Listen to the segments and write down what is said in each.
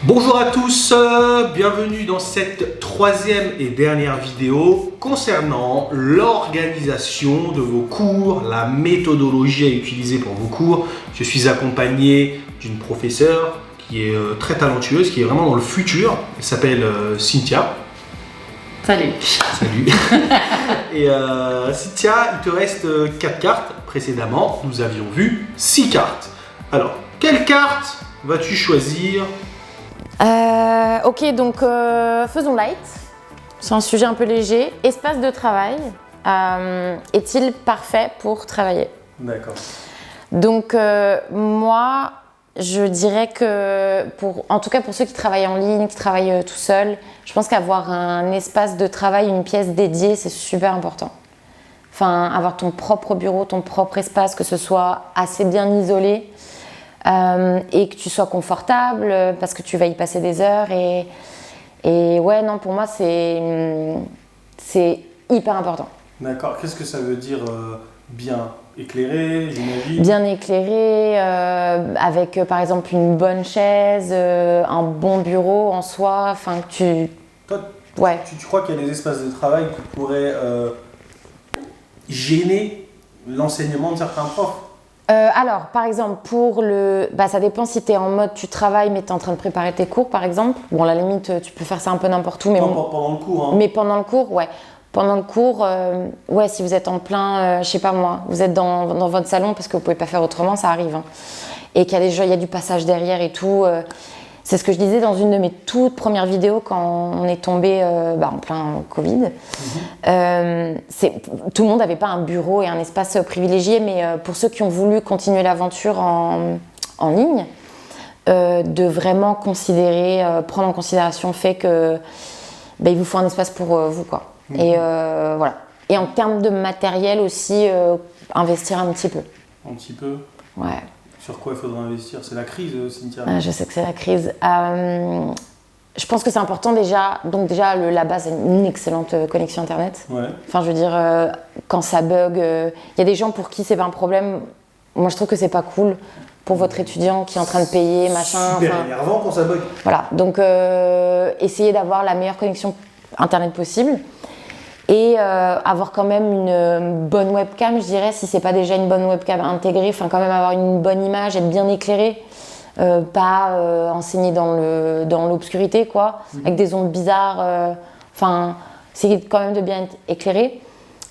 Bonjour à tous, bienvenue dans cette troisième et dernière vidéo concernant l'organisation de vos cours, la méthodologie à utiliser pour vos cours. Je suis accompagné d'une professeure qui est très talentueuse, qui est vraiment dans le futur. Elle s'appelle Cynthia. Salut. Salut. Et Cynthia, il te reste 4 cartes. Précédemment, nous avions vu 6 cartes. Alors, quelle carte vas-tu choisir ? Ok, donc faisons light. C'est un sujet un peu léger. Espace de travail est-il parfait pour travailler ? D'accord. Donc moi, je dirais que en tout cas pour ceux qui travaillent en ligne, qui travaillent tout seuls, je pense qu'avoir un espace de travail, une pièce dédiée, c'est super important. Enfin, avoir ton propre bureau, ton propre espace, que ce soit assez bien isolé. Et que tu sois confortable parce que tu vas y passer des heures et ouais, non, pour moi c'est hyper important. D'accord, qu'est-ce que ça veut dire bien éclairé, j'imagine ? Bien éclairé, avec par exemple une bonne chaise, un bon bureau en soi, enfin que Toi, ouais. tu crois qu'il y a des espaces de travail qui pourraient gêner l'enseignement de certains profs ? Alors, par exemple, ça dépend si tu es en mode tu travailles mais tu es en train de préparer tes cours, par exemple. Bon, à la limite, tu peux faire ça un peu n'importe où. Mais pendant le cours, hein. Mais pendant le cours, ouais. Pendant le cours, ouais, si vous êtes en plein, je sais pas moi, vous êtes dans votre salon parce que vous pouvez pas faire autrement, ça arrive. Hein. Et qu'il y a du passage derrière et tout. C'est ce que je disais dans une de mes toutes premières vidéos quand on est tombé en plein Covid. Tout le monde n'avait pas un bureau et un espace privilégié, mais pour ceux qui ont voulu continuer l'aventure en ligne, de vraiment prendre en considération le fait que il vous faut un espace pour vous, quoi. Et voilà. Et en termes de matériel aussi, investir un petit peu. Un petit peu ? Ouais. Sur quoi il faudra investir ? C'est la crise, Cynthia ? Je sais que c'est la crise. Je pense que c'est important déjà. Donc déjà, la base, c'est une excellente connexion Internet. Ouais. Enfin, je veux dire, quand ça bug, il y a des gens pour qui c'est pas un problème. Moi, je trouve que c'est pas cool pour votre étudiant qui est en train de payer, machin. Super énervant quand ça bug. Voilà. Donc, essayez d'avoir la meilleure connexion Internet possible. Et avoir quand même une bonne webcam, je dirais, si c'est pas déjà une bonne webcam intégrée, enfin quand même avoir une bonne image, être bien éclairé, pas enseigner dans l'obscurité, quoi, avec des ondes bizarres, enfin, essayer quand même de bien être éclairé.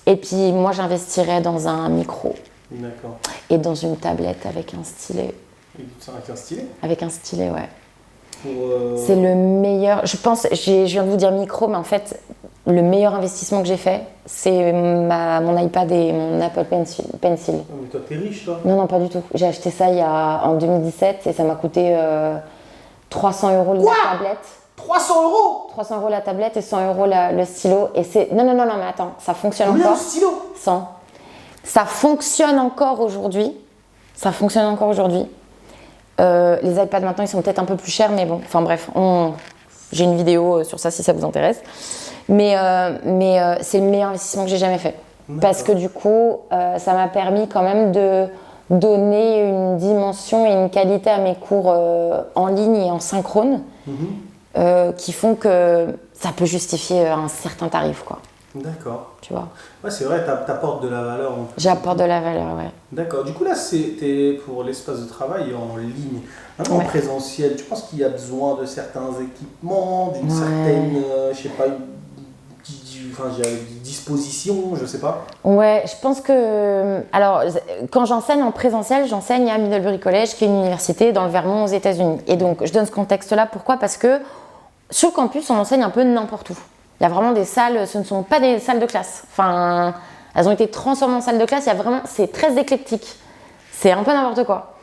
Et puis moi j'investirais dans un micro. D'accord. Et dans une tablette avec un stylet. Avec un stylet ? Avec un stylet, ouais. C'est le meilleur, je pense, je viens de vous dire micro, mais en fait, le meilleur investissement que j'ai fait, c'est mon iPad et mon Apple Pencil. Oh, mais toi, t'es riche, toi ? Non, pas du tout. J'ai acheté ça en 2017 et ça m'a coûté 300 € la tablette. 300 €? 300 € la tablette et 100 € le stylo. Et c'est... Non, mais attends, ça fonctionne Combien encore. le stylo ? 100. Ça fonctionne encore aujourd'hui. Les iPads maintenant, ils sont peut-être un peu plus chers, mais bon, enfin bref, j'ai une vidéo sur ça si ça vous intéresse. Mais c'est le meilleur investissement que j'ai jamais fait. D'accord. Parce que du coup, ça m'a permis quand même de donner une dimension et une qualité à mes cours en ligne et en synchrone qui font que ça peut justifier un certain tarif, quoi. D'accord. Tu vois ? Ouais, c'est vrai, t'apportes de la valeur. J'apporte de la valeur, ouais. D'accord. Du coup, là, t'es pour l'espace de travail en ligne. Maintenant, en présentiel, tu penses qu'il y a besoin de certains équipements, d'une certaine, je sais pas, disposition, je sais pas. Ouais, je pense que... Alors, quand j'enseigne en présentiel, j'enseigne à Middlebury College, qui est une université dans le Vermont aux États-Unis. Et donc, je donne ce contexte-là. Pourquoi ? Parce que sur le campus, on enseigne un peu n'importe où. Il y a vraiment des salles, ce ne sont pas des salles de classe. Enfin, elles ont été transformées en salles de classe. C'est très éclectique. C'est un peu n'importe quoi.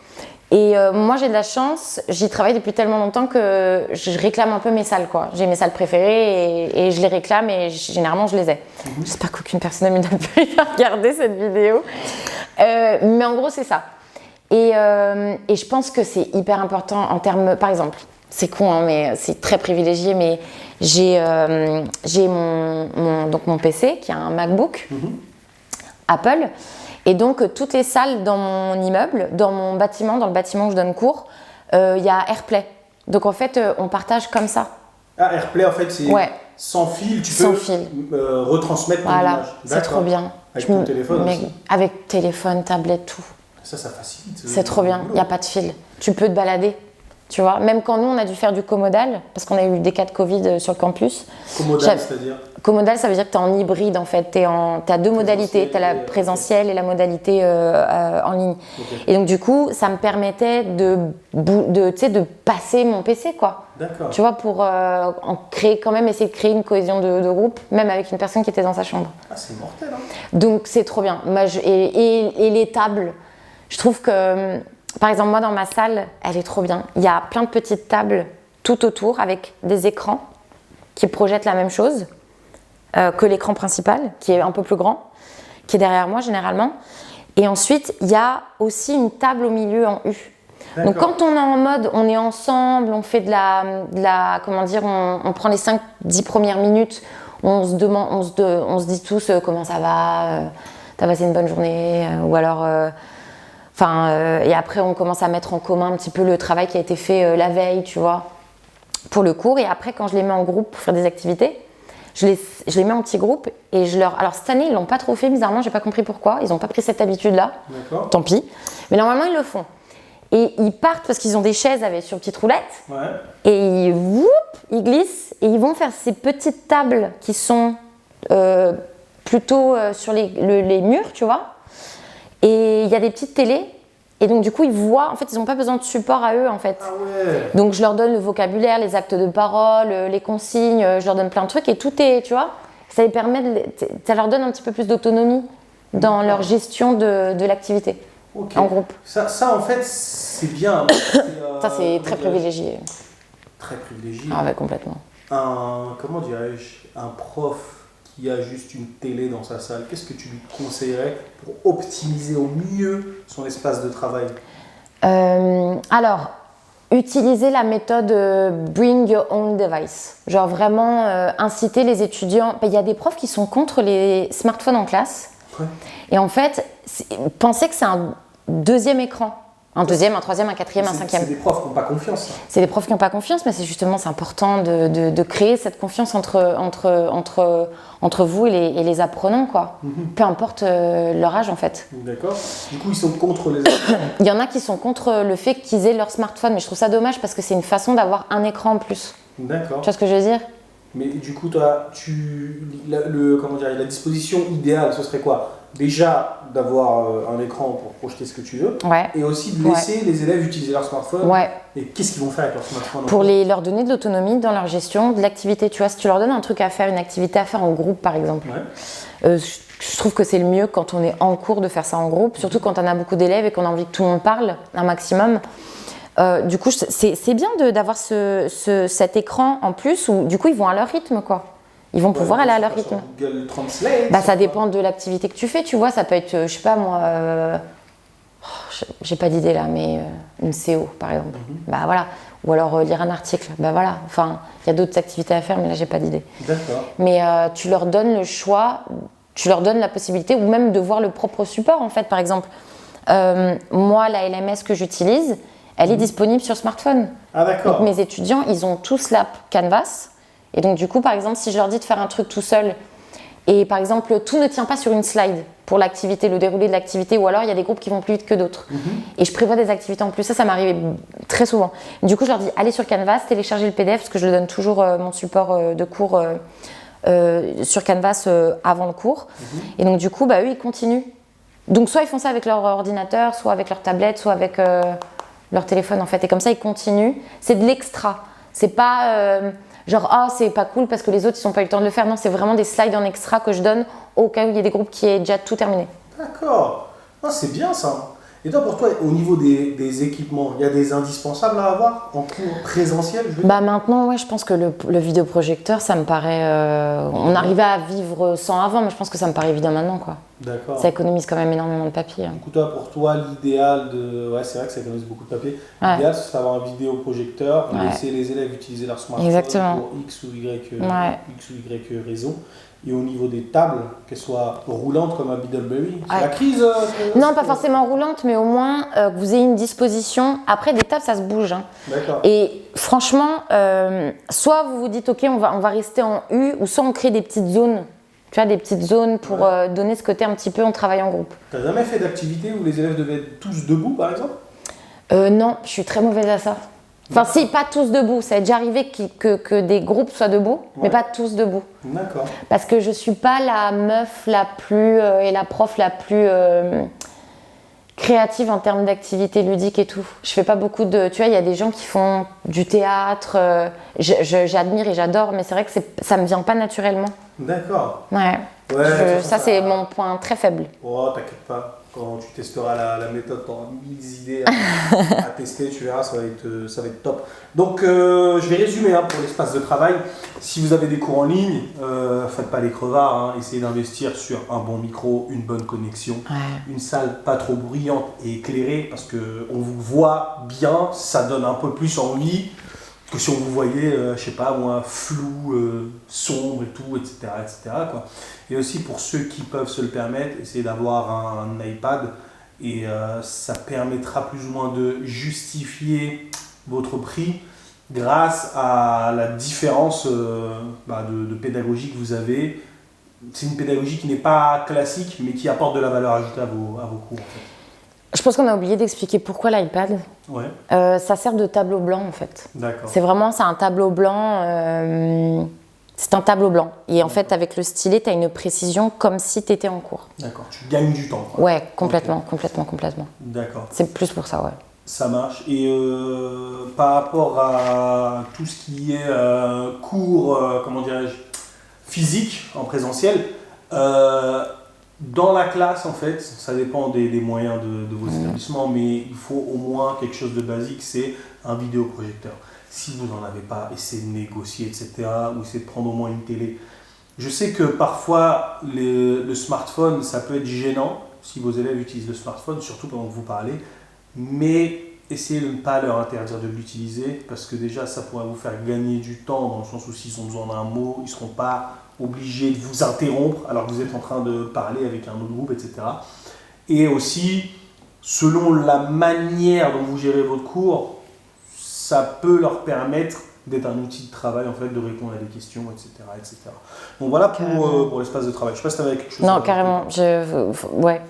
Et moi, j'ai de la chance. J'y travaille depuis tellement longtemps que je réclame un peu mes salles, quoi. J'ai mes salles préférées et je les réclame et généralement, je les ai. J'espère qu'aucune personne à Middlebury va regarder cette vidéo. Mais en gros, c'est ça. Et je pense que c'est hyper important en termes... Par exemple, c'est con, hein, mais c'est très privilégié, mais j'ai mon PC qui a un MacBook Apple. Et donc, toutes les salles dans mon immeuble, dans le bâtiment où je donne cours, il y a AirPlay. Donc en fait, on partage comme ça. Ah, AirPlay, en fait, c'est sans fil, tu sans peux fil. retransmettre ton Voilà, image. c'est trop bien. Avec ton téléphone mais aussi. avec téléphone, tablette, tout. Ça facilite. C'est trop bien, il n'y a pas de fil. Tu peux te balader, tu vois. Même quand nous, on a dû faire du comodal, parce qu'on a eu des cas de Covid sur le campus. Comodal, c'est-à-dire? Comodal, ça veut dire que tu es en hybride, en fait. Tu as deux modalités. Tu as la présentielle et la modalité en ligne. Okay. Et donc, du coup, ça me permettait de passer mon PC, quoi. D'accord. Tu vois, pour essayer de créer une cohésion de groupe, même avec une personne qui était dans sa chambre. Ah, c'est mortel, hein. Donc, c'est trop bien. Et les tables, je trouve que, par exemple, moi, dans ma salle, elle est trop bien. Il y a plein de petites tables tout autour avec des écrans qui projettent la même chose que l'écran principal, qui est un peu plus grand, qui est derrière moi généralement. Et ensuite, il y a aussi une table au milieu en U. Donc quand on est en mode, on est ensemble, on fait on prend les 5-10 premières minutes, on se dit tous comment ça va, t'as passé une bonne journée, ou alors... et après, on commence à mettre en commun un petit peu le travail qui a été fait la veille, tu vois, pour le cours. Et après, quand je les mets en groupe pour faire des activités, je les mets en petits groupes et Alors, cette année, ils l'ont pas trop fait, bizarrement, j'ai pas compris pourquoi. Ils n'ont pas pris cette habitude-là. D'accord. Tant pis. Mais normalement, ils le font. Et ils partent parce qu'ils ont des chaises sur petites roulettes. Ouais. Et ils glissent et ils vont faire ces petites tables qui sont plutôt sur les murs, tu vois. Et il y a des petites télés. Et donc, du coup, ils voient. En fait, ils n'ont pas besoin de support à eux, en fait. Ah ouais. Donc, je leur donne le vocabulaire, les actes de parole, les consignes. Je leur donne plein de trucs. Et tout est, tu vois, ça les permet ça leur donne un petit peu plus d'autonomie dans leur gestion de l'activité en groupe. Ça, en fait, c'est bien. Ça, c'est très privilégié. Très privilégié. Ah ouais, complètement. Comment dirais-je, un prof qui a juste une télé dans sa salle, qu'est-ce que tu lui conseillerais pour optimiser au mieux son espace de travail? Alors, utiliser la méthode Bring Your Own Device. Genre vraiment inciter les étudiants. Il y a des profs qui sont contre les smartphones en classe. Ouais. Et en fait, pensez que c'est un deuxième écran. Un deuxième, un troisième, un quatrième, un cinquième. C'est des profs qui n'ont pas confiance. C'est des profs qui n'ont pas confiance, mais c'est important de créer cette confiance entre vous et les apprenants, quoi. Peu importe leur âge, en fait. D'accord. Du coup, ils sont contre les apprenants. Il y en a qui sont contre le fait qu'ils aient leur smartphone, mais je trouve ça dommage parce que c'est une façon d'avoir un écran en plus. D'accord. Tu vois ce que je veux dire? Mais du coup, toi, la disposition idéale, ce serait quoi? Déjà, d'avoir un écran pour projeter ce que tu veux, ouais. Et aussi de laisser les élèves utiliser leur smartphone. Ouais. Et qu'est-ce qu'ils vont faire avec leur smartphone? Pour leur donner de l'autonomie dans leur gestion de l'activité. Tu vois, si tu leur donnes un truc à faire, une activité à faire en groupe, par exemple, je trouve que c'est le mieux quand on est en cours de faire ça en groupe, surtout quand on a beaucoup d'élèves et qu'on a envie que tout le monde parle un maximum. Du coup, c'est bien d'avoir cet écran en plus où, du coup, ils vont à leur rythme, quoi. Ils vont pouvoir aller à leur rythme. Google Translate. Ça dépend de l'activité que tu fais, tu vois. Ça peut être, je sais pas moi, j'ai pas d'idée là, mais une CO par exemple. Voilà. Ou alors lire un article. Voilà. Enfin, il y a d'autres activités à faire, mais là j'ai pas d'idée. D'accord. Mais tu leur donnes le choix, tu leur donnes la possibilité, ou même de voir le propre support en fait. Par exemple, moi la LMS que j'utilise, elle est disponible sur smartphone. Ah d'accord. Donc mes étudiants, ils ont tous l'app Canvas. Et donc du coup, par exemple, si je leur dis de faire un truc tout seul, et par exemple, tout ne tient pas sur une slide pour l'activité, le déroulé de l'activité, ou alors il y a des groupes qui vont plus vite que d'autres. Et je prévois des activités en plus, ça m'arrive très souvent. Du coup, je leur dis, allez sur Canvas, téléchargez le PDF, parce que je donne toujours mon support de cours sur Canvas avant le cours. Et donc du coup, eux, ils continuent. Donc soit ils font ça avec leur ordinateur, soit avec leur tablette, soit avec leur téléphone en fait. Et comme ça, ils continuent. C'est de l'extra. C'est pas... c'est pas cool parce que les autres ils n'ont pas eu le temps de le faire. Non, c'est vraiment des slides en extra que je donne au cas où il y a des groupes qui aient déjà tout terminé. D'accord. C'est bien ça. Et toi, pour toi, au niveau des équipements, il y a des indispensables à avoir en cours présentiel? Maintenant, ouais, je pense que le vidéoprojecteur, ça me paraît... on arrivait à vivre sans avant, mais je pense que ça me paraît évident maintenant, quoi. D'accord. Ça économise quand même énormément de papier. Du coup, pour toi, l'idéal de... Ouais, c'est vrai que ça économise beaucoup de papier. Ouais. L'idéal, c'est d'avoir un vidéoprojecteur, Ouais. laisser les élèves utiliser leur smartphone Exactement. pour X ou Y raison. Et au niveau des tables, qu'elles soient roulantes comme un Beetleberry. C'est Ouais. la crise Non, pas forcément roulante, mais au moins que vous ayez une disposition. Après, des tables, ça se bouge. Hein. D'accord. Et franchement, soit vous vous dites, ok, on va rester en U, ou soit on crée des petites zones. Tu vois, des petites zones pour donner ce côté un petit peu, on travaille en groupe. T'as jamais fait d'activité où les élèves devaient être tous debout, par exemple? Non, je suis très mauvaise à ça. Enfin, si, pas tous debout. Ça est déjà arrivé que des groupes soient debout, mais pas tous debout. D'accord. Parce que je suis pas la meuf la plus et la prof la plus créative en termes d'activité ludique et tout. Je fais pas beaucoup de... Tu vois, il y a des gens qui font du théâtre. J'admire et j'adore, mais c'est vrai que ça me vient pas naturellement. D'accord. Ouais. Ouais, ça, c'est mon point très faible. Oh, t'inquiète pas. Quand tu testeras la méthode, tu auras 1000 idées à tester, tu verras, ça va être top. Donc, je vais résumer pour l'espace de travail. Si vous avez des cours en ligne, faites pas les crevards, essayez d'investir sur un bon micro, une bonne connexion, une salle pas trop bruyante et éclairée, parce qu'on vous voit bien, ça donne un peu plus envie que si on vous voyait, je sais pas moi, flou, sombre et tout, etc. quoi. Et aussi pour ceux qui peuvent se le permettre, essayez d'avoir un iPad et ça permettra plus ou moins de justifier votre prix grâce à la différence de pédagogie que vous avez. C'est une pédagogie qui n'est pas classique mais qui apporte de la valeur ajoutée à vos cours. En fait. Je pense qu'on a oublié d'expliquer pourquoi l'iPad. Ouais. Ça sert de tableau blanc en fait. D'accord. C'est un tableau blanc. C'est un tableau blanc. Et en fait, avec le stylet, tu as une précision comme si tu étais en cours. D'accord. Tu gagnes du temps. Quoi. Ouais, complètement. D'accord. C'est plus pour ça, ouais. Ça marche. Et par rapport à tout ce qui est cours, comment dirais-je, physique en présentiel, dans la classe, en fait, ça dépend des moyens de vos établissements, mais il faut au moins quelque chose de basique, c'est un vidéoprojecteur. Si vous n'en avez pas, essayez de négocier, etc. Ou essayez de prendre au moins une télé. Je sais que parfois, le smartphone, ça peut être gênant si vos élèves utilisent le smartphone, surtout pendant que vous parlez. Mais essayez de ne pas leur interdire de l'utiliser, parce que déjà, ça pourrait vous faire gagner du temps, dans le sens où s'ils ont besoin d'un mot, ils ne seront pas obligés de vous interrompre alors que vous êtes en train de parler avec un autre groupe, etc. Et aussi, selon la manière dont vous gérez votre cours, ça peut leur permettre d'être un outil de travail, en fait, de répondre à des questions, etc. Donc voilà pour l'espace de travail. Je ne sais pas si tu avais quelque chose à Non, rajouter. carrément. Ouais.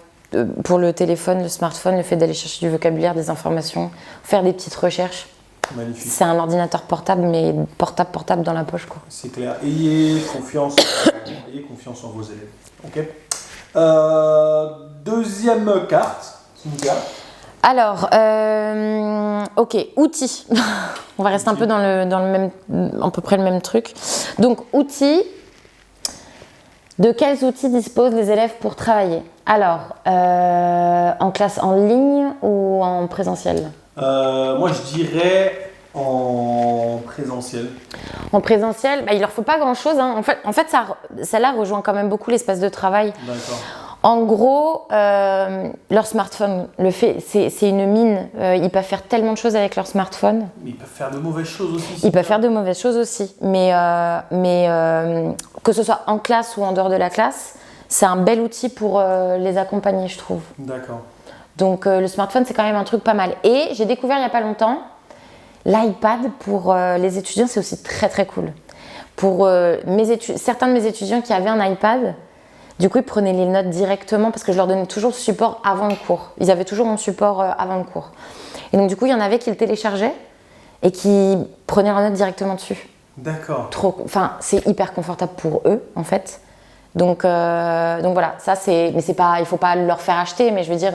Pour le téléphone, le smartphone, le fait d'aller chercher du vocabulaire, des informations, faire des petites recherches. Magnifique. C'est un ordinateur portable, mais portable dans la poche, quoi. C'est clair. Ayez confiance en vos élèves. Ok. Deuxième carte, s'il vous plaît. Alors, ok, outils. On va rester un peu dans le même, à peu près le même truc. Donc, outils. De quels outils disposent les élèves pour travailler? Alors, en classe en ligne ou en présentiel? Moi, je dirais en présentiel. En présentiel, il leur faut pas grand-chose. Hein. En fait, ça rejoint quand même beaucoup l'espace de travail. D'accord. En gros, leur smartphone, c'est une mine. Ils peuvent faire tellement de choses avec leur smartphone. Mais ils peuvent faire de mauvaises choses aussi. Ils peuvent faire de mauvaises choses aussi. Mais que ce soit en classe ou en dehors de la classe, c'est un bel outil pour les accompagner, je trouve. D'accord. Donc le smartphone, c'est quand même un truc pas mal. Et j'ai découvert il n'y a pas longtemps, l'iPad pour les étudiants, c'est aussi très très cool. Pour certains de mes étudiants qui avaient un iPad, du coup, ils prenaient les notes directement parce que je leur donnais toujours le support avant le cours. Ils avaient toujours mon support avant le cours. Et donc, du coup, il y en avait qui le téléchargeaient et qui prenaient leurs notes directement dessus. D'accord. C'est hyper confortable pour eux, en fait. Donc voilà, ça c'est. Mais c'est pas, il faut pas leur faire acheter, mais je veux dire,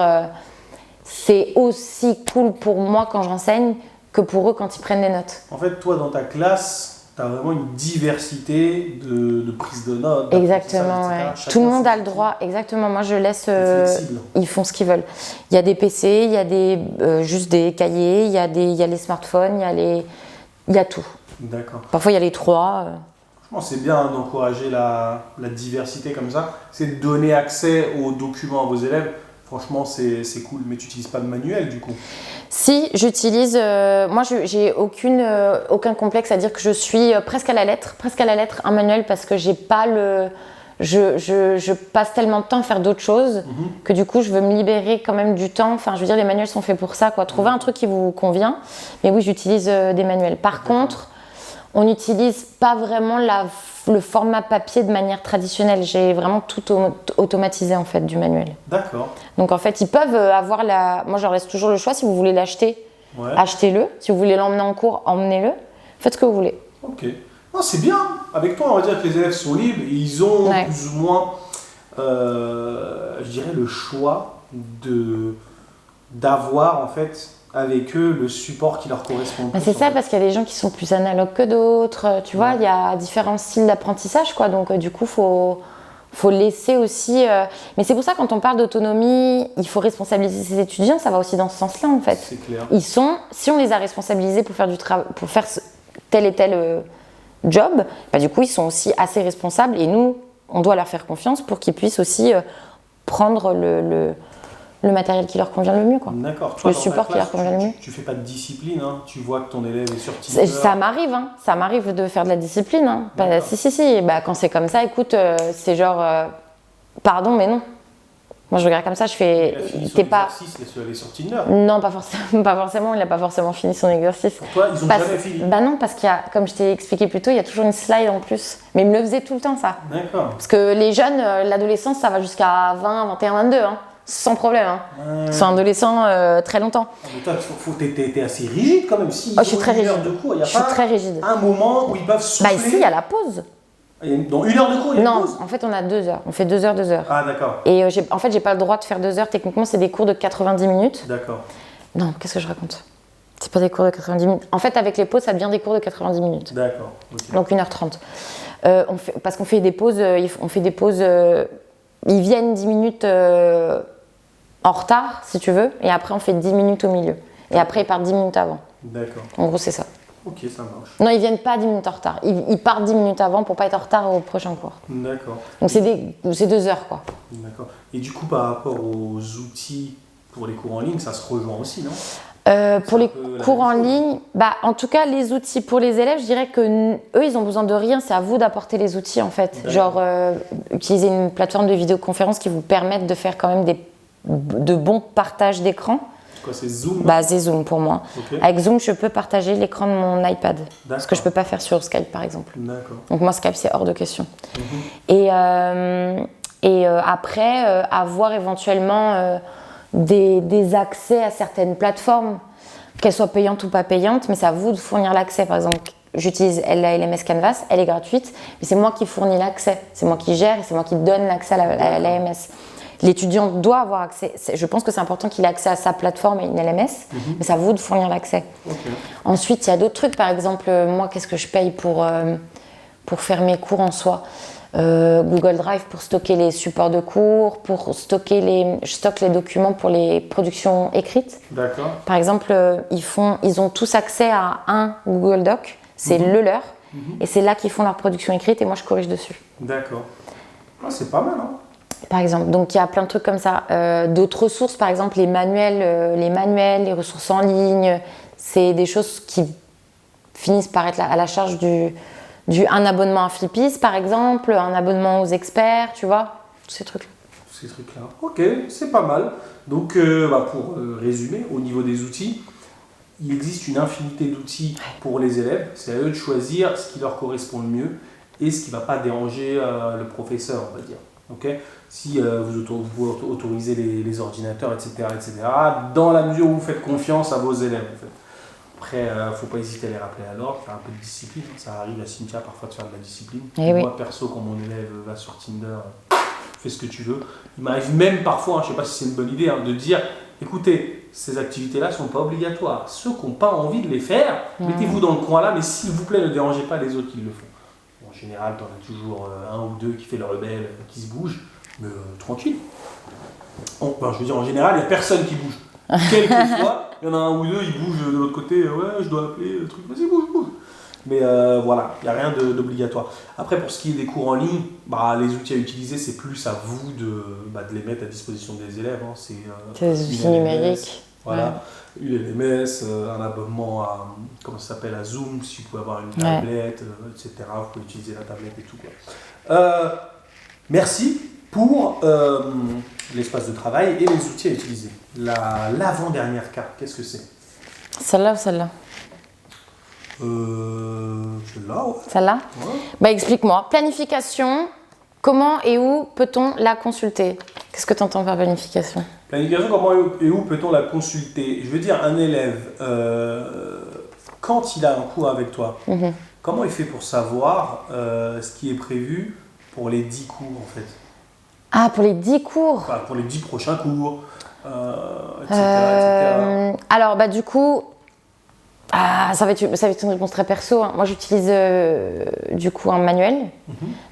c'est aussi cool pour moi quand j'enseigne que pour eux quand ils prennent des notes. En fait, toi, dans ta classe, tu as vraiment une diversité de prise de notes. Exactement, ouais. Tout le monde a le droit, exactement. Moi, je laisse. Ils font ce qu'ils veulent. Il y a des PC, il y a juste des cahiers, il y a les smartphones, il y a tout. D'accord. Parfois, il y a les trois. Bon, c'est bien d'encourager la diversité comme ça. C'est de donner accès aux documents à vos élèves. Franchement, c'est cool. Mais tu n'utilises pas de manuel du coup? Si, j'utilise. Moi, j'ai aucun complexe à dire que je suis presque à la lettre un manuel parce que j'ai pas le. Je passe tellement de temps à faire d'autres choses que du coup, je veux me libérer quand même du temps. Enfin, je veux dire, les manuels sont faits pour ça, quoi. Trouver un truc qui vous convient. Mais oui, j'utilise des manuels. Par contre, on n'utilise pas vraiment le format papier de manière traditionnelle. J'ai vraiment tout automatisé en fait du manuel. D'accord. Donc en fait, ils peuvent avoir la. Moi, je leur laisse toujours le choix. Si vous voulez l'acheter, achetez-le. Si vous voulez l'emmener en cours, emmenez-le. Faites ce que vous voulez. Ok. Non, c'est bien. Avec toi, on va dire que les élèves sont libres. Et ils ont plus ou moins, je dirais, le choix d'avoir en fait avec eux le support qui leur correspond. C'est ça, parce qu'il y a des gens qui sont plus analogues que d'autres. Tu vois, il y a différents styles d'apprentissage, quoi. Donc du coup, faut laisser aussi. Mais c'est pour ça, quand on parle d'autonomie, il faut responsabiliser ses étudiants. Ça va aussi dans ce sens-là, en fait. C'est clair. Si on les a responsabilisés pour faire du travail, pour faire tel et tel job, bah, du coup, ils sont aussi assez responsables. Et nous, on doit leur faire confiance pour qu'ils puissent aussi prendre le matériel qui leur convient le mieux, quoi. D'accord. Toi, le support qui leur convient le mieux. Tu fais pas de discipline, hein. Tu vois que ton élève est sur Tinder. Ça m'arrive, hein. Ça m'arrive de faire de la discipline. Hein. Bah, si. Bah, quand c'est comme ça, écoute, c'est genre, pardon, mais non. Moi, je regarde comme ça, je fais. T'es pas. Laisse-le aller sur Tinder. Non, pas forcément. Il n'a pas forcément fini son exercice. Pour toi, ils ont jamais fini. Bah non, parce qu'il y a, comme je t'ai expliqué plus tôt, il y a toujours une slide en plus. Mais il me le faisait tout le temps, ça. D'accord. Parce que les jeunes, l'adolescence, ça va jusqu'à 20, 21, 22, hein. Sans problème, hein. Ils sont adolescents très longtemps. Mais toi, t'es assez rigide quand même. Si je suis très rigide. Je suis très rigide. Un moment où ils peuvent souffler. Bah ici, il y a la pause. Dans 1 heure de cours, il y a une pause? Non, en fait, on a 2 heures. On fait 2 heures, 2 heures. Ah, d'accord. Et en fait, j'ai pas le droit de faire 2 heures. Techniquement, c'est des cours de 90 minutes. D'accord. Non, qu'est-ce que je raconte? C'est pas des cours de 90 minutes. En fait, avec les pauses, ça devient des cours de 90 minutes. D'accord. Okay. Donc 1h30. Parce qu'on fait des pauses. Ils viennent 10 minutes en retard, si tu veux. Et après, on fait 10 minutes au milieu. Et après, ils partent 10 minutes avant. D'accord. En gros, c'est ça. Ok, ça marche. Non, ils viennent pas 10 minutes en retard. Ils partent 10 minutes avant pour pas être en retard au prochain cours. D'accord. Donc c'est 2 heures, quoi. D'accord. Et du coup, par rapport aux outils pour les cours en ligne, ça se rejoint aussi, non? Pour les cours en ligne, bah, en tout cas, les outils pour les élèves, je dirais que eux, ils ont besoin de rien. C'est à vous d'apporter les outils, en fait. Genre, utiliser une plateforme de vidéoconférence qui vous permette de faire quand même de bons partages d'écran. Quoi, c'est Zoom? Bah, c'est Zoom pour moi. Okay. Avec Zoom, je peux partager l'écran de mon iPad. Ce que je peux pas faire sur Skype, par exemple. D'accord. Donc moi, Skype, c'est hors de question. Et après, avoir éventuellement des accès à certaines plateformes, qu'elles soient payantes ou pas payantes, mais c'est à vous de fournir l'accès. Par exemple, j'utilise la LMS Canvas, elle est gratuite, mais c'est moi qui fournis l'accès. C'est moi qui gère et c'est moi qui donne l'accès à la LMS. L'étudiant doit avoir accès. Je pense que c'est important qu'il ait accès à sa plateforme et une LMS, mais c'est à vous de fournir l'accès. Okay. Ensuite, il y a d'autres trucs. Par exemple, moi, qu'est-ce que je paye pour faire mes cours en soi? Google Drive pour stocker les supports de cours, je stocke les documents pour les productions écrites. D'accord. Par exemple, ils ont tous accès à un Google Doc, c'est le leur, et c'est là qu'ils font leur production écrite et moi je corrige dessus. D'accord. Ah, c'est pas mal, hein? Par exemple, donc il y a plein de trucs comme ça. D'autres ressources, par exemple les manuels, les ressources en ligne, c'est des choses qui finissent par être à la charge un abonnement à Flippis, par exemple, un abonnement aux experts, tu vois, tous ces trucs-là. Ces trucs-là. Ok, c'est pas mal. Donc, pour résumer, au niveau des outils, il existe une infinité d'outils pour les élèves. C'est à eux de choisir ce qui leur correspond le mieux et ce qui ne va pas déranger le professeur, on va dire. Okay, si vous autorisez les ordinateurs, etc., dans la mesure où vous faites confiance à vos élèves. En fait. Après, il ne faut pas hésiter à les rappeler à l'ordre, faire un peu de discipline. Ça arrive à Cynthia parfois de faire de la discipline. Moi, perso, quand mon élève va sur Tinder, fais ce que tu veux. Il m'arrive même parfois, je ne sais pas si c'est une bonne idée, de dire, écoutez, ces activités-là ne sont pas obligatoires. Ceux qui n'ont pas envie de les faire, mettez-vous dans le coin là, mais s'il vous plaît, ne dérangez pas les autres qui le font. En général, tu en as toujours un ou deux qui fait le rebelle, qui se bougent, mais tranquille. Je veux dire, en général, il n'y a personne qui bouge. Quelquefois, il y en a un ou deux, ils bougent de l'autre côté, ouais, je dois appeler le truc, vas-y, bouge. Mais voilà, il n'y a rien d'obligatoire. Après, pour ce qui est des cours en ligne, les outils à utiliser, c'est plus à vous de les mettre à disposition des élèves. Hein. C'est des outils numériques. Voilà, une LMS, un abonnement à, comment ça s'appelle, à Zoom, si vous pouvez avoir une tablette, etc. Vous pouvez utiliser la tablette et tout. Merci pour l'espace de travail et les outils à utiliser. L'avant-dernière carte, qu'est-ce que c'est? Celle-là ou celle-là? Celle-là, ouais. Celle-là? Ouais. Explique-moi. Planification, comment et où peut-on la consulter? Qu'est-ce que tu entends par planification? Planification, comment et où peut-on la consulter? Je veux dire, un élève, quand il a un cours avec toi, comment il fait pour savoir ce qui est prévu pour les 10 cours en fait? Ah, pour les 10 cours? Pour les 10 prochains cours, etc. Alors, du coup, ça va être une réponse très perso. Hein. Moi, j'utilise du coup un manuel.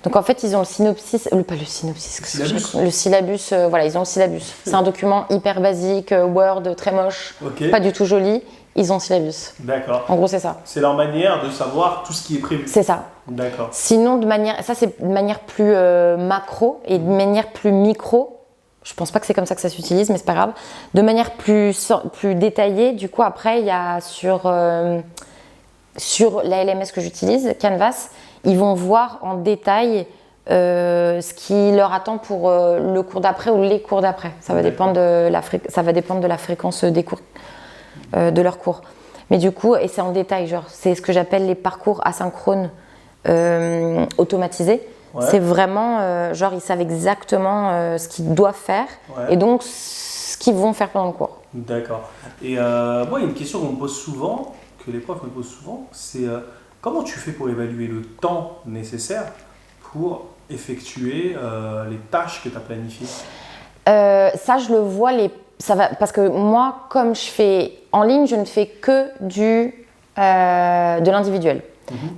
Donc, en fait, ils ont le synopsis, pas le synopsis, le syllabus. Voilà, ils ont le syllabus. C'est un document hyper basique, Word, très moche, pas du tout joli. Ils ont le syllabus. D'accord. En gros, c'est ça. C'est leur manière de savoir tout ce qui est prévu. C'est ça. D'accord. Sinon, ça c'est de manière plus macro et de manière plus micro. Je pense pas que c'est comme ça que ça s'utilise, mais c'est pas grave. De manière plus détaillée, du coup, après, il y a sur la LMS que j'utilise, Canvas, ils vont voir en détail ce qui leur attend pour le cours d'après ou les cours d'après. Ça va dépendre de la fréquence des cours, de leurs cours. Mais du coup, et c'est en détail, genre, c'est ce que j'appelle les parcours asynchrones automatisés. Ouais. C'est vraiment, genre, ils savent exactement ce qu'ils doivent faire et donc ce qu'ils vont faire pendant le cours. D'accord. Et moi, il y a une question qu'on me pose souvent, que les profs me posent souvent, c'est comment tu fais pour évaluer le temps nécessaire pour effectuer les tâches que tu as planifiées? Ça, je le vois, parce que moi, comme je fais en ligne, je ne fais que de l'individuel.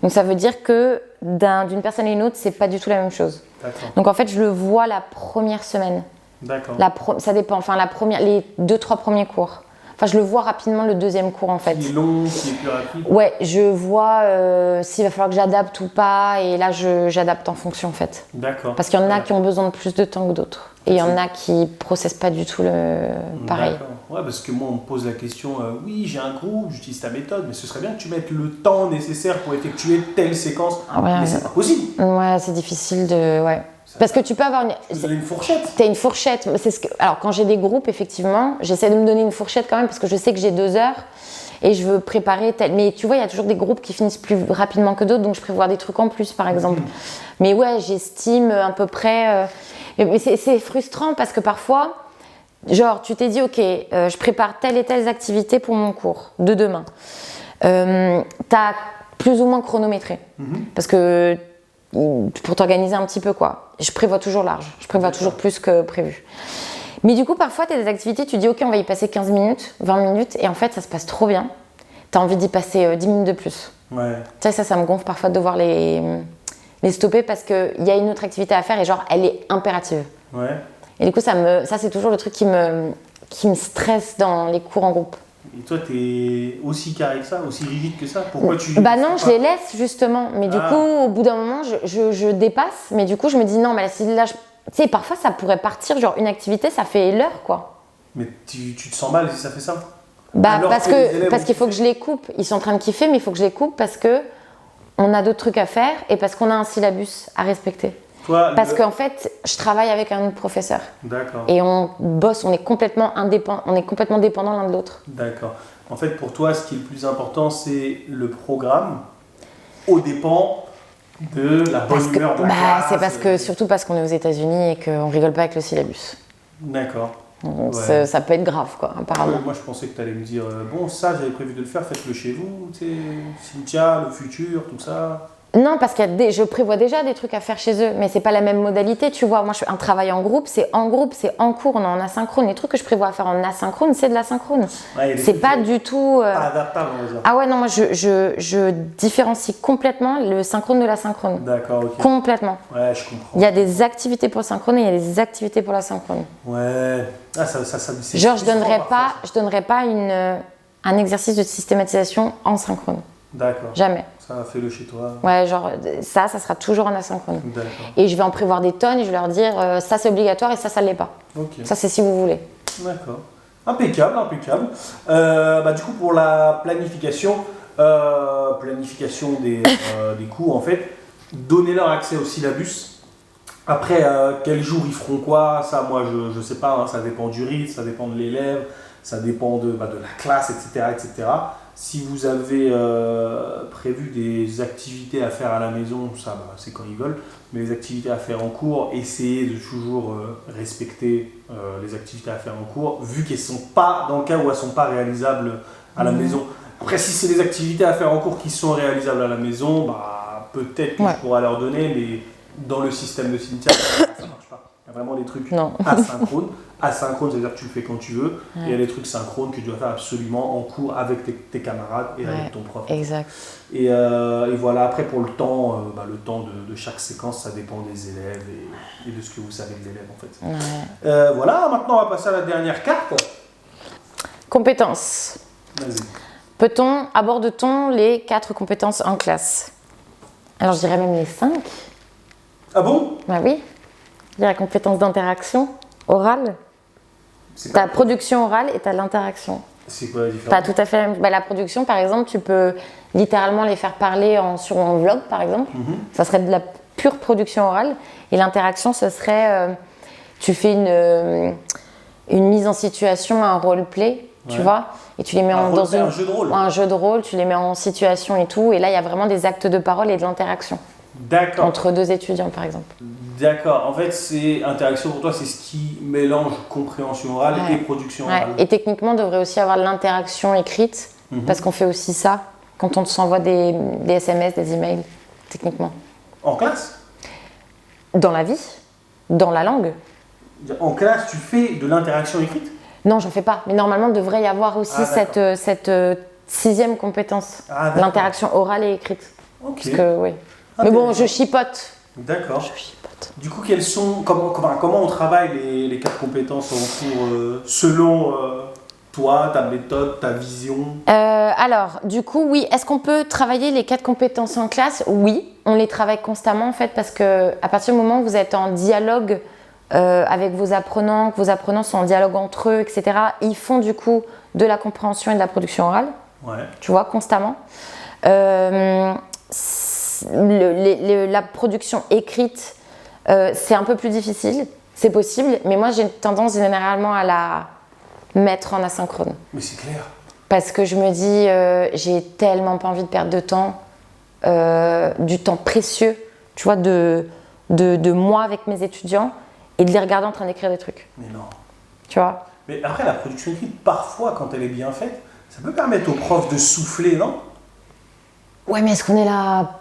Donc ça veut dire que d'une personne à une autre, c'est pas du tout la même chose. Donc en fait, je le vois la première semaine. D'accord. Ça dépend. Enfin, les 2-3 premiers cours. Enfin, je le vois rapidement le deuxième cours en fait. Qui est long, qui est plus rapide. Ouais, je vois s'il va falloir que j'adapte ou pas, et là j'adapte en fonction en fait. D'accord. Parce qu'il y en a qui ont besoin de plus de temps que d'autres. Et il y en a qui processent pas du tout pareil. D'accord. Ouais, parce que moi on me pose la question, oui j'ai un groupe, j'utilise ta méthode, mais ce serait bien que tu mettes le temps nécessaire pour effectuer telle séquence. Mais c'est pas possible. Ouais, c'est difficile de... Ouais. Parce que tu peux avoir une fourchette. T'as une fourchette. Alors quand j'ai des groupes, effectivement, j'essaie de me donner une fourchette quand même parce que je sais que j'ai 2 heures et je veux préparer Mais tu vois, il y a toujours des groupes qui finissent plus rapidement que d'autres, donc je prévois des trucs en plus, par exemple. Mais ouais, j'estime à peu près... Mais c'est frustrant parce que parfois, genre, tu t'es dit, ok, je prépare telle et telle activité pour mon cours de demain. T'as plus ou moins chronométré. Parce que pour t'organiser un petit peu, quoi. Je prévois toujours large. Je prévois toujours plus que prévu. Mais du coup, parfois, tu as des activités, tu dis, ok, on va y passer 15 minutes, 20 minutes, et en fait, ça se passe trop bien. Tu as envie d'y passer 10 minutes de plus. Ouais. Tu sais, ça me gonfle parfois de devoir les stopper parce qu'il y a une autre activité à faire et genre, elle est impérative. Ouais. Et du coup, ça c'est toujours le truc qui me stresse dans les cours en groupe. Et toi, t'es aussi carré que ça, aussi rigide que ça? Pourquoi tu... non, je les laisse justement. Mais du coup, au bout d'un moment, je dépasse. Mais du coup, je me dis non, mais là, tu sais, parfois, ça pourrait partir. Genre, une activité, ça fait l'heure, quoi. Mais tu te sens mal si ça fait ça? Parce qu'il faut que je les coupe. Ils sont en train de kiffer, mais il faut que je les coupe parce que on a d'autres trucs à faire et parce qu'on a un syllabus à respecter. Parce qu'en fait, je travaille avec un autre professeur. D'accord. Et on bosse, on est complètement dépendants l'un de l'autre. D'accord. En fait, pour toi, ce qui est le plus important, c'est le programme aux dépens de la bonne humeur de la classe. C'est surtout parce qu'on est aux États-Unis et qu'on rigole pas avec le syllabus. D'accord. Donc ça peut être grave, quoi, apparemment. Moi, je pensais que tu allais me dire bon, ça, j'avais prévu de le faire, faites-le chez vous, tu sais, Cynthia, le futur, tout ça. Non, parce que je prévois déjà des trucs à faire chez eux, mais c'est pas la même modalité, tu vois. Moi, je fais un travail en groupe, c'est en cours, on est en asynchrone. Les trucs que je prévois à faire en asynchrone, c'est de l'asynchrone. Ouais, c'est pas du tout... Pas adaptable, on va dire. Ah ouais, non, moi, je différencie complètement le synchrone de l'asynchrone. D'accord, ok. Complètement. Ouais, je comprends. Il y a des activités pour le synchrone et il y a des activités pour l'asynchrone. Ouais. Ah, ça genre, je donnerais pas un exercice de systématisation en synchrone. D'accord. Jamais. Ça, fais-le chez toi. Ouais, genre ça sera toujours en asynchrone. D'accord. Et je vais en prévoir des tonnes et je vais leur dire ça c'est obligatoire et ça l'est pas. Ok. Ça c'est si vous voulez. D'accord. Impeccable, impeccable. Du coup, pour la planification des cours, en fait, donnez-leur accès au syllabus. Après, quel jour ils feront quoi, ça, moi, je ne sais pas, hein, ça dépend du rythme, ça dépend de l'élève, ça dépend de la classe, etc., etc. Si vous avez prévu des activités à faire à la maison, ça, c'est quand ils veulent, mais les activités à faire en cours, essayez de toujours respecter les activités à faire en cours, vu qu'elles ne sont pas, dans le cas où elles ne sont pas réalisables à la maison. Après, si c'est des activités à faire en cours qui sont réalisables à la maison, peut-être que je pourrais leur donner, mais dans le système de Cynthia, ça ne marche pas. Il y a vraiment des trucs asynchrones. Asynchrone, c'est-à-dire que tu le fais quand tu veux. Et il y a des trucs synchrones que tu dois faire absolument en cours avec tes camarades et avec ton prof. Exact. Et voilà, après pour le temps de chaque séquence, ça dépend des élèves et de ce que vous savez de l'élève en fait. Ouais. Voilà, maintenant on va passer à la dernière carte. Compétences. Vas-y. Aborde-t-on les 4 compétences en classe? Alors je dirais même les 5. Ah bon? Bah oui. Il y a la compétence d'interaction orale. Tu as la production orale et tu as l'interaction. C'est quoi la différence? Pas tout à fait la même. La production, par exemple, tu peux littéralement les faire parler sur un vlog, par exemple. Ça serait de la pure production orale. Et l'interaction, ce serait, tu fais une mise en situation, un roleplay, tu vois, et tu les mets dans un jeu de rôle. Un jeu de rôle, tu les mets en situation et tout. Et là, il y a vraiment des actes de parole et de l'interaction. D'accord. Entre 2 étudiants, par exemple. D'accord. En fait, c'est interaction pour toi, c'est ce qui mélange compréhension orale et production orale. Et techniquement, on devrait aussi avoir l'interaction écrite, parce qu'on fait aussi ça quand on s'envoie des SMS, des emails, techniquement. En classe? Dans la vie, dans la langue. En classe, tu fais de l'interaction écrite? Non, j'en fais pas. Mais normalement, il devrait y avoir aussi cette 6e compétence, l'interaction orale et écrite. Ok. Parce que, oui. Mais bon, je chipote. D'accord. Je chipote. Du coup, comment on travaille les 4 compétences en cours selon toi, ta méthode, ta vision? Alors, du coup, oui. Est-ce qu'on peut travailler les 4 compétences en classe? Oui, on les travaille constamment en fait parce que à partir du moment où vous êtes en dialogue avec vos apprenants, que vos apprenants sont en dialogue entre eux, etc., ils font du coup de la compréhension et de la production orale. Ouais. Tu vois, constamment. La production écrite, c'est un peu plus difficile, c'est possible, mais moi j'ai tendance généralement à la mettre en asynchrone. Mais c'est clair. Parce que je me dis, j'ai tellement pas envie de perdre de temps, du temps précieux, tu vois, de moi avec mes étudiants et de les regarder en train d'écrire des trucs. Mais non. Tu vois? Mais après, la production écrite, parfois, quand elle est bien faite, ça peut permettre aux profs de souffler, non? Ouais, mais est-ce qu'on est là...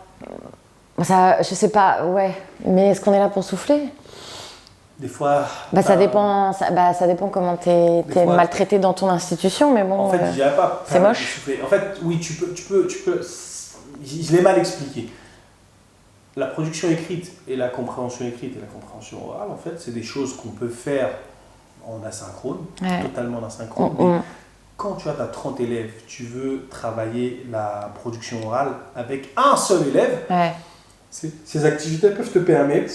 Ça, je sais pas, ouais. Mais est-ce qu'on est là pour souffler? Des fois... ça dépend comment t'es maltraité dans ton institution, mais bon... En fait, je dirais pas... C'est moche. En fait, oui, tu peux... Je l'ai mal expliqué. La production écrite et la compréhension écrite et la compréhension orale, en fait, c'est des choses qu'on peut faire en asynchrone, totalement en asynchrone. Quand tu as 30 élèves, tu veux travailler la production orale avec un seul élève, ces activités peuvent te permettre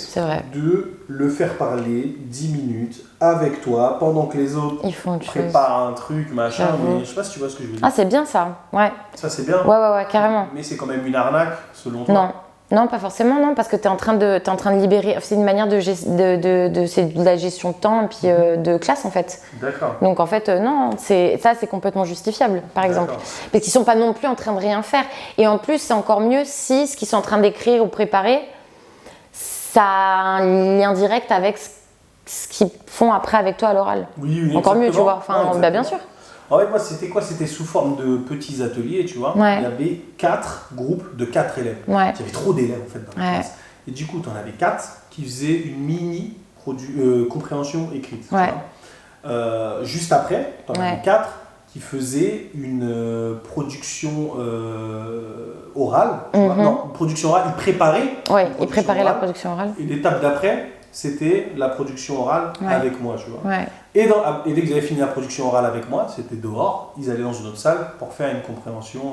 de le faire parler 10 minutes avec toi pendant que les autres préparent un truc, machin. Mais je sais pas si tu vois ce que je veux dire. Ah, c'est bien ça, ouais. Ça, c'est bien. Ouais, carrément. Mais c'est quand même une arnaque, selon toi. Non, pas forcément, non, parce que tu es en train de libérer. C'est une manière c'est de la gestion de temps et puis de classe en fait. D'accord. Donc en fait, non, c'est complètement justifiable, par exemple. Parce qu'ils sont pas non plus en train de rien faire. Et en plus, c'est encore mieux si ce qu'ils sont en train d'écrire ou préparer, ça a un lien direct avec ce qu'ils font après avec toi à l'oral. Oui, encore mieux, tu vois. Enfin, bien sûr. En fait, moi, c'était quoi? C'était sous forme de petits ateliers, tu vois. Il y avait 4 groupes de 4 élèves. Il y avait trop d'élèves, en fait, dans la classe. Et du coup, tu en avais 4 qui faisaient une mini compréhension écrite. Tu vois. Juste après, tu en avais 4 qui faisaient une production orale. Tu vois. Non, une production orale, ils préparaient. Oui, ils préparaient la production orale. Et l'étape d'après, c'était la production orale avec moi, tu vois. Ouais. Et dès qu'ils avaient fini la production orale avec moi, c'était dehors, ils allaient dans une autre salle pour faire une compréhension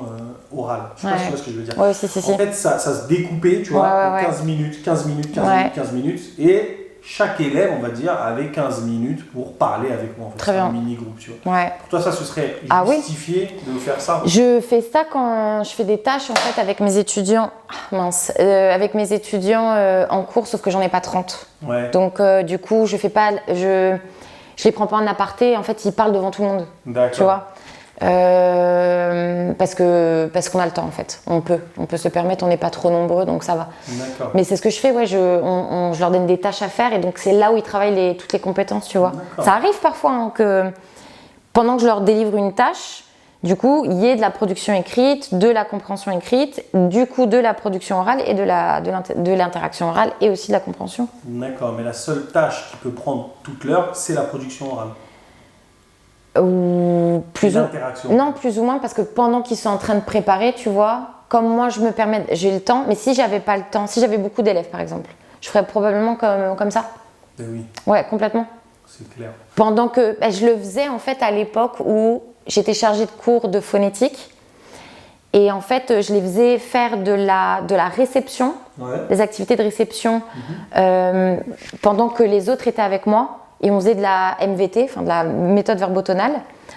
orale. Je sais pas si tu vois ce que je veux dire. Ouais, si. En fait, ça se découpait, tu vois, en 15 minutes, 15 minutes, 15 minutes, 15 minutes. Et chaque élève, on va dire, avait 15 minutes pour parler avec moi. En fait. Très bien. Un mini-groupe, tu vois. Ouais. Pour toi, ça, ce serait justifié de faire ça? Je fais ça quand je fais des tâches en fait avec mes étudiants. Avec mes étudiants en cours, sauf que j'en ai pas 30. Ouais. Donc du coup, je les prends pas en aparté. En fait, ils parlent devant tout le monde. D'accord. Tu vois. Parce qu'on a le temps en fait. On peut se le permettre. On n'est pas trop nombreux, donc ça va. D'accord. Mais c'est ce que je fais. Ouais, je leur donne des tâches à faire et donc c'est là où ils travaillent toutes les compétences. Tu vois. D'accord. Ça arrive parfois hein, que pendant que je leur délivre une tâche, du coup, il y ait de la production écrite, de la compréhension écrite, du coup de la production orale et de l'interaction orale et aussi de la compréhension. D'accord, mais la seule tâche qui peut prendre toute l'heure, c'est la production orale. Ou plus l'interaction. Non, plus ou moins, parce que pendant qu'ils sont en train de préparer, tu vois, comme moi je me permets, j'ai le temps, mais si j'avais pas le temps, si j'avais beaucoup d'élèves par exemple, je ferais probablement comme ça. Ben oui. Ouais, complètement. C'est clair. Pendant que je le faisais en fait à l'époque où j'étais chargée de cours de phonétique et en fait je les faisais faire de la réception, des activités de réception pendant que les autres étaient avec moi et on faisait de la MVT, enfin de la méthode verbotonale.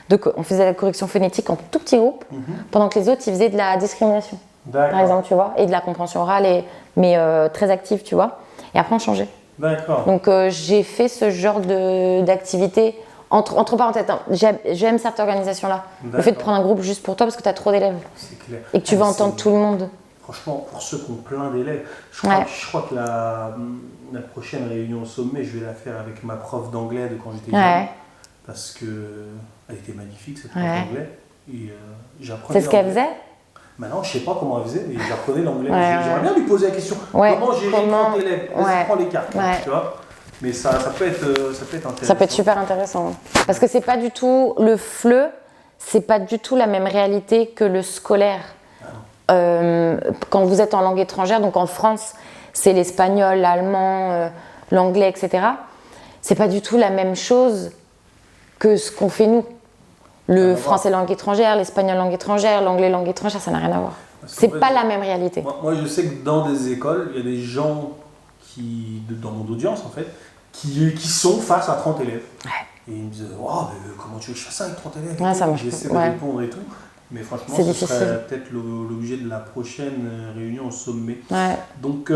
Donc on faisait la correction phonétique en tout petit groupe pendant que les autres ils faisaient de la discrimination par exemple, tu vois, et de la compréhension orale mais très active, tu vois. Et après on changeait. D'accord. Donc j'ai fait ce genre d'activité entre parenthèses. J'aime cette organisation-là. Le fait de prendre un groupe juste pour toi parce que tu as trop d'élèves. C'est clair. Et que tu vas entendre tout le monde. Franchement, pour ceux qui ont plein d'élèves, je crois que la prochaine réunion au sommet, je vais la faire avec ma prof d'anglais de quand j'étais jeune. Parce qu'elle était magnifique, cette prof d'anglais. Et j'apprenais. C'est ce qu'elle faisait? Maintenant, je ne sais pas comment elle faisait, mais j'apprenais l'anglais. J'aimerais bien lui poser la question. Comment gérer 30 élèves? Vas-y, prends les cartes. Tu vois, mais ça peut être intéressant. Ça peut être super intéressant. Parce que c'est pas du tout le FLE, c'est pas du tout la même réalité que le scolaire. Quand vous êtes en langue étrangère, donc en France, c'est l'espagnol, l'allemand, l'anglais, etc. C'est pas du tout la même chose que ce qu'on fait nous. Le français langue étrangère, l'espagnol langue étrangère, l'anglais langue étrangère, ça n'a rien à voir. C'est pas la même réalité. Moi, je sais que dans des écoles, il y a des gens dans mon audience en fait, qui sont face à 30 élèves. Et ils me disent comment tu veux que je fasse ça avec 30 élèves? J'essaie de répondre et tout. Mais franchement, ce serait peut-être l'objet de la prochaine réunion au sommet. Donc,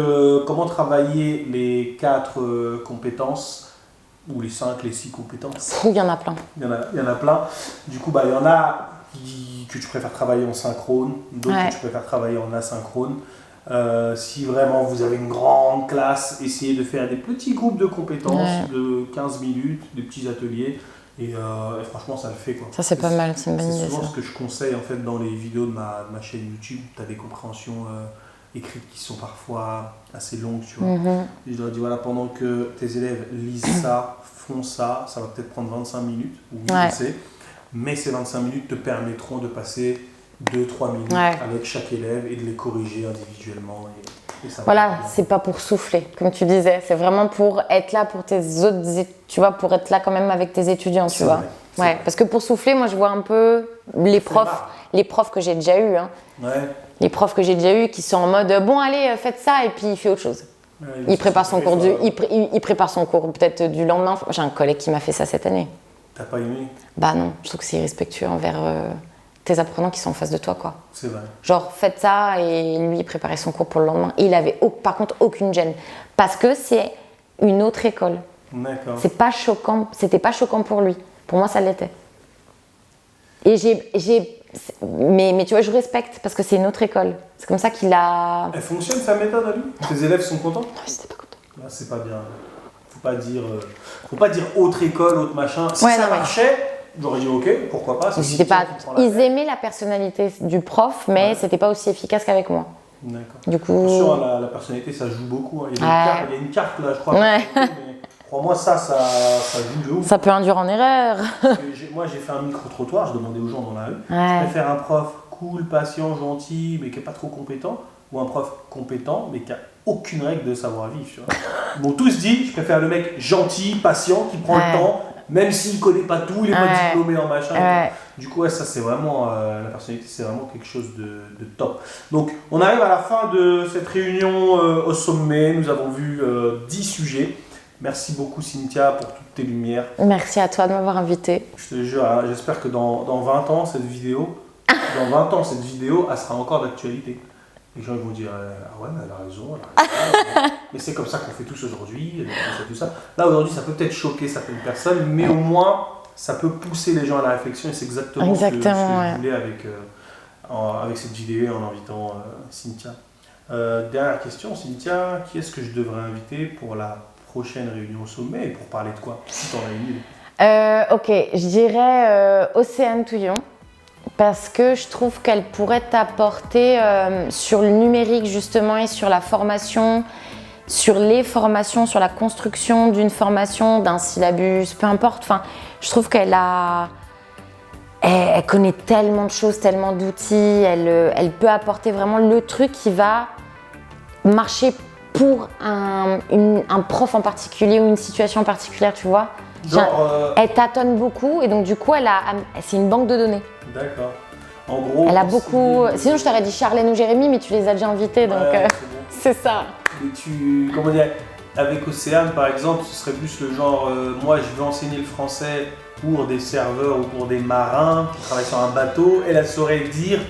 comment travailler les 4 compétences ou les 5, les 6 compétences? Il y en a plein. Il y en a plein. Du coup, il y en a que tu préfères travailler en synchrone, d'autres que tu préfères travailler en asynchrone. Si vraiment vous avez une grande classe, essayez de faire des petits groupes de compétences de 15 minutes, des petits ateliers. Et franchement, ça le fait, quoi. Ça, c'est pas mal, c'est une bonne idée. C'est souvent ce que je conseille en fait dans les vidéos de ma chaîne YouTube. Tu as des compréhensions écrites qui sont parfois assez longues, tu vois. Et je leur dis, voilà, pendant que tes élèves lisent ça, font ça, ça va peut-être prendre 25 minutes, ou mais ces 25 minutes te permettront de passer 2-3 minutes avec chaque élève et de les corriger individuellement. Et ça voilà, c'est pas pour souffler, comme tu disais, c'est vraiment pour être là pour tes autres, tu vois, pour être là quand même avec tes étudiants, tu vois. Vrai. Parce que pour souffler, moi je vois un peu les profs que j'ai déjà eus. Les profs que j'ai déjà eus qui sont en mode bon allez faites ça et puis il fait autre chose. Il prépare son cours il prépare son cours peut-être du lendemain. J'ai un collègue qui m'a fait ça cette année. T'as pas aimé? Bah non, je trouve que c'est irrespectueux envers tes apprenants qui sont en face de toi, quoi. C'est vrai. Genre faites ça et lui il préparait son cours pour le lendemain. Et il avait par contre aucune gêne parce que c'est une autre école. D'accord. C'est pas choquant, c'était pas choquant pour lui. Pour moi ça l'était. Et mais tu vois, je respecte parce que c'est une autre école. C'est comme ça qu'il a. Elle fonctionne sa méthode à lui? Tes élèves sont contents? Non, ils étaient pas contents. Là, c'est pas bien. Faut pas dire autre école, autre machin. Si ça marchait, j'aurais dit ok, pourquoi pas. Ils aimaient la personnalité du prof, mais c'était pas aussi efficace qu'avek moi. D'accord. Du coup. Sur la personnalité, ça joue beaucoup. Il y a une carte là, je crois. Mais crois-moi, ça joue de ouf. Ça peut induire en erreur. Moi, j'ai fait un micro-trottoir, je demandais aux gens dans la rue. Je préfère un prof cool, patient, gentil, mais qui n'est pas trop compétent, ou un prof compétent, mais qui a aucune règle de savoir-vivre. Tu vois. Ils m'ont tous dit, je préfère le mec gentil, patient, qui prend le temps, même s'il ne connaît pas tout, il n'est pas diplômé en machin. Du coup, ça c'est vraiment, la personnalité, c'est vraiment quelque chose de top. Donc, on arrive à la fin de cette réunion au sommet. Nous avons vu 10 sujets. Merci beaucoup Cynthia pour toutes tes lumières. Merci à toi de m'avoir invité. Je te jure, hein, j'espère que dans 20 ans, cette vidéo, elle sera encore d'actualité. Les gens vont dire ah ouais, mais elle a raison. Mais c'est comme ça qu'on fait tous aujourd'hui. Tout ça. Là aujourd'hui, ça peut peut-être choquer certaines personnes, mais au moins, ça peut pousser les gens à la réflexion et c'est exactement ce que je voulais avec cette vidéo et en invitant Cynthia. Dernière question, Cynthia, qui est-ce que je devrais inviter pour la prochaine réunion au sommet et pour parler de quoi, si tu en as une idée? Ok, je dirais Océane Touillon parce que je trouve qu'elle pourrait t'apporter sur le numérique justement et sur la formation, sur les formations, sur la construction d'une formation, d'un syllabus, peu importe. Enfin, je trouve qu'elle elle connaît tellement de choses, tellement d'outils, elle peut apporter vraiment le truc qui va marcher pour un prof en particulier ou une situation particulière, tu vois. Elle tâtonne beaucoup et donc du coup, c'est une banque de données. D'accord. En gros, elle a beaucoup. Sinon, je t'aurais dit Charlène ou Jérémy, mais tu les as déjà invités, donc c'est ça. Et comment dire, avec Océane par exemple, ce serait plus le genre, moi je veux enseigner le français pour des serveurs ou pour des marins qui travaillent sur un bateau. Elle saurait dire.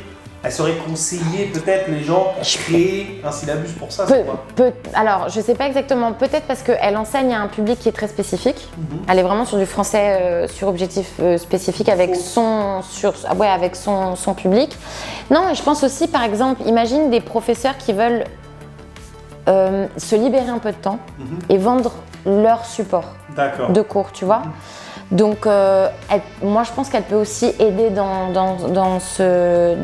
Elle saurait conseiller peut-être les gens pour créer un syllabus pour ça, c'est quoi? Alors, je ne sais pas exactement. Peut-être parce qu'elle enseigne à un public qui est très spécifique. Elle est vraiment sur du français sur objectif spécifique avec son public. Non, et je pense aussi, par exemple, imagine des professeurs qui veulent se libérer un peu de temps et vendre leur support de cours, tu vois. Donc, moi, je pense qu'elle peut aussi aider dans ce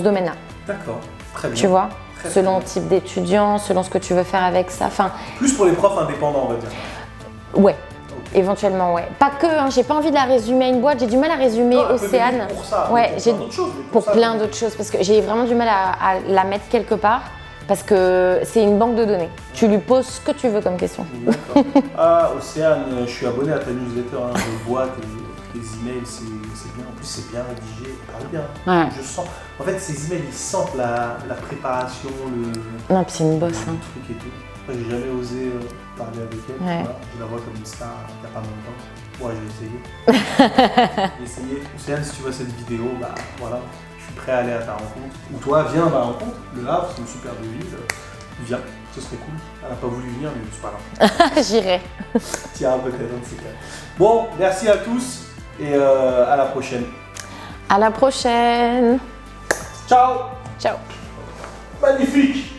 domaine-là. D'accord, très bien. Tu vois, selon le type d'étudiant, selon ce que tu veux faire avec ça. Enfin, plus pour les profs indépendants, on va dire. Ouais, éventuellement, ouais. Pas que, hein, j'ai pas envie de la résumer à une boîte, j'ai du mal à résumer Océane. Pour ça, ouais, pour plein d'autres choses, parce que j'ai vraiment du mal à la mettre quelque part. Parce que c'est une banque de données. Tu lui poses ce que tu veux comme question. D'accord. Ah, Océane, je suis abonné à ta newsletter. Hein, je vois tes emails, c'est bien. En plus, c'est bien rédigé. Elle parle bien. Ouais. Je sens. En fait, ces emails, ils sentent la préparation, Non, puis c'est une bosse. Le truc et tout. Moi, j'ai jamais osé parler avec elle. Ouais. Je la vois comme une star il n'y a pas longtemps. Ouais, je vais essayer. Océane, si tu vois cette vidéo, bah voilà. Prêt à aller à ta rencontre. Ou toi, viens à ma rencontre. Le Havre, c'est une superbe ville. Viens, ce serait cool. Elle n'a pas voulu venir, mais c'est pas grave. J'irai. Tiens, peut-être, c'est clair. Bon, merci à tous et à la prochaine. À la prochaine. Ciao. Ciao. Magnifique.